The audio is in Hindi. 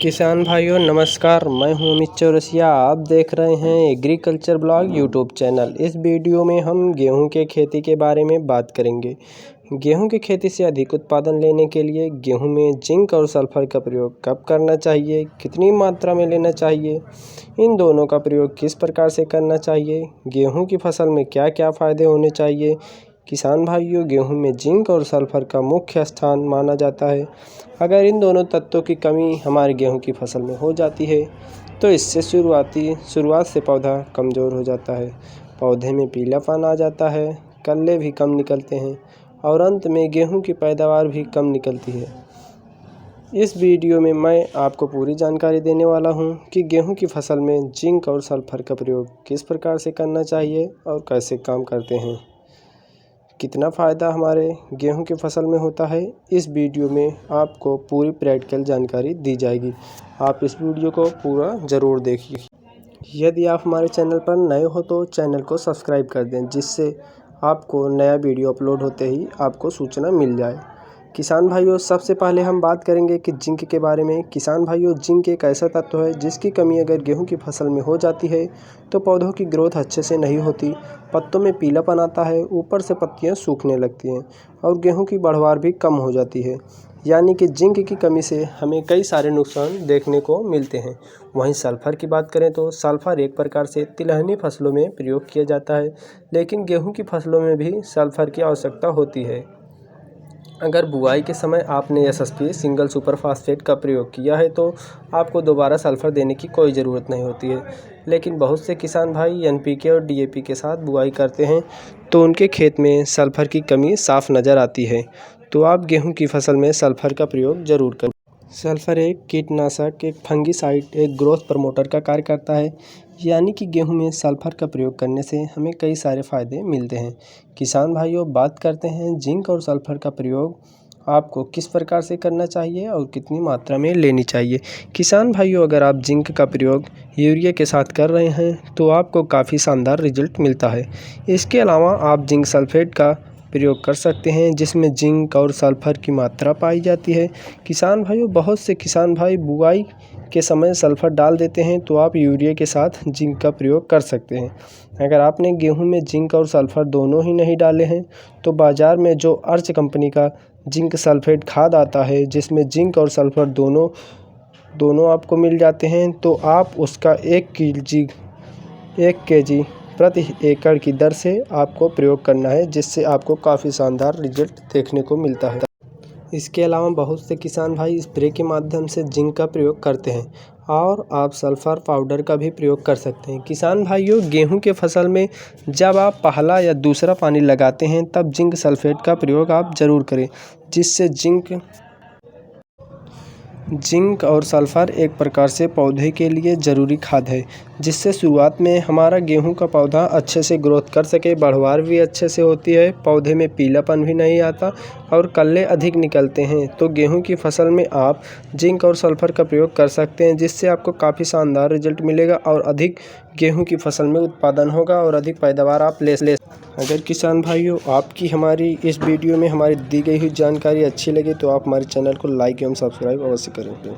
किसान भाइयों नमस्कार, मैं हूं अमित चौरसिया। आप देख रहे हैं एग्रीकल्चर ब्लॉग यूट्यूब चैनल। इस वीडियो में हम गेहूं के खेती के बारे में बात करेंगे। गेहूं की खेती से अधिक उत्पादन लेने के लिए गेहूं में जिंक और सल्फर का प्रयोग कब करना चाहिए, कितनी मात्रा में लेना चाहिए, इन दोनों का प्रयोग किस प्रकार से करना चाहिए, गेहूँ की फसल में क्या क्या फ़ायदे होने चाहिए। किसान भाइयों, गेहूं में जिंक और सल्फर का मुख्य स्थान माना जाता है। अगर इन दोनों तत्वों की कमी हमारे गेहूं की फसल में हो जाती है तो इससे शुरुआत से पौधा कमज़ोर हो जाता है, पौधे में पीलापन आ जाता है, कल्ले भी कम निकलते हैं और अंत में गेहूं की पैदावार भी कम निकलती है। इस वीडियो में मैं आपको पूरी जानकारी देने वाला हूं कि गेहूं की फसल में जिंक और सल्फर का प्रयोग किस प्रकार से करना चाहिए और कैसे काम करते हैं, कितना फ़ायदा हमारे गेहूं की फसल में होता है। इस वीडियो में आपको पूरी प्रैक्टिकल जानकारी दी जाएगी। आप इस वीडियो को पूरा ज़रूर देखिए। यदि आप हमारे चैनल पर नए हो तो चैनल को सब्सक्राइब कर दें, जिससे आपको नया वीडियो अपलोड होते ही आपको सूचना मिल जाए। किसान भाइयों, सबसे पहले हम बात करेंगे कि जिंक के बारे में। किसान भाइयों, जिंक एक ऐसा तत्व है जिसकी कमी अगर गेहूं की फसल में हो जाती है तो पौधों की ग्रोथ अच्छे से नहीं होती, पत्तों में पीलापन आता है, ऊपर से पत्तियां सूखने लगती हैं और गेहूं की बढ़वार भी कम हो जाती है। यानी कि जिंक की कमी से हमें कई सारे नुकसान देखने को मिलते हैं। वहीं सल्फर की बात करें तो सल्फर एक प्रकार से तिलहनी फसलों में प्रयोग किया जाता है, लेकिन गेहूं की फसलों में भी सल्फर की आवश्यकता होती है। अगर बुआई के समय आपने एसएसपी सिंगल सुपर फास्फेट का प्रयोग किया है तो आपको दोबारा सल्फर देने की कोई ज़रूरत नहीं होती है। लेकिन बहुत से किसान भाई एनपीके और डीएपी के साथ बुआई करते हैं तो उनके खेत में सल्फर की कमी साफ नज़र आती है। तो आप गेहूं की फसल में सल्फर का प्रयोग ज़रूर करें। सल्फर एक कीटनाशक, एक फंगिसाइड, एक ग्रोथ प्रमोटर का कार्य करता है। यानी कि गेहूं में सल्फर का प्रयोग करने से हमें कई सारे फ़ायदे मिलते हैं। किसान भाइयों, बात करते हैं जिंक और सल्फर का प्रयोग आपको किस प्रकार से करना चाहिए और कितनी मात्रा में लेनी चाहिए। किसान भाइयों, अगर आप जिंक का प्रयोग यूरिया के साथ कर रहे हैं तो आपको काफ़ी शानदार रिजल्ट मिलता है। इसके अलावा आप जिंक सल्फेट का प्रयोग कर सकते हैं, जिसमें जिंक और सल्फर की मात्रा पाई जाती है। किसान भाइयों, बहुत से किसान भाई बुआई के समय सल्फर डाल देते हैं तो आप यूरिया के साथ जिंक का प्रयोग कर सकते हैं। अगर आपने गेहूं में जिंक और सल्फर दोनों ही नहीं डाले हैं तो बाज़ार में जो अर्च कंपनी का जिंक सल्फेट खाद आता है, जिसमें जिंक और सल्फर दोनों आपको मिल जाते हैं, तो आप उसका 1 केजी प्रति एकड़ की दर से आपको प्रयोग करना है, जिससे आपको काफ़ी शानदार रिजल्ट देखने को मिलता है। इसके अलावा बहुत से किसान भाई स्प्रे के माध्यम से जिंक का प्रयोग करते हैं और आप सल्फर पाउडर का भी प्रयोग कर सकते हैं। किसान भाइयों, गेहूं के फसल में जब आप पहला या दूसरा पानी लगाते हैं तब जिंक सल्फेट का प्रयोग आप ज़रूर करें, जिससे जिंक और सल्फर एक प्रकार से पौधे के लिए ज़रूरी खाद है, जिससे शुरुआत में हमारा गेहूं का पौधा अच्छे से ग्रोथ कर सके, बढ़वार भी अच्छे से होती है, पौधे में पीलापन भी नहीं आता और कल्ले अधिक निकलते हैं। तो गेहूं की फसल में आप जिंक और सल्फर का प्रयोग कर सकते हैं, जिससे आपको काफ़ी शानदार रिजल्ट मिलेगा और अधिक गेहूँ की फसल में उत्पादन होगा और अधिक पैदावार आप ले। अगर किसान भाइयों, आपकी हमारी इस वीडियो में हमारी दी गई हुई जानकारी अच्छी लगे तो आप हमारे चैनल को लाइक एवं सब्सक्राइब अवश्य करें।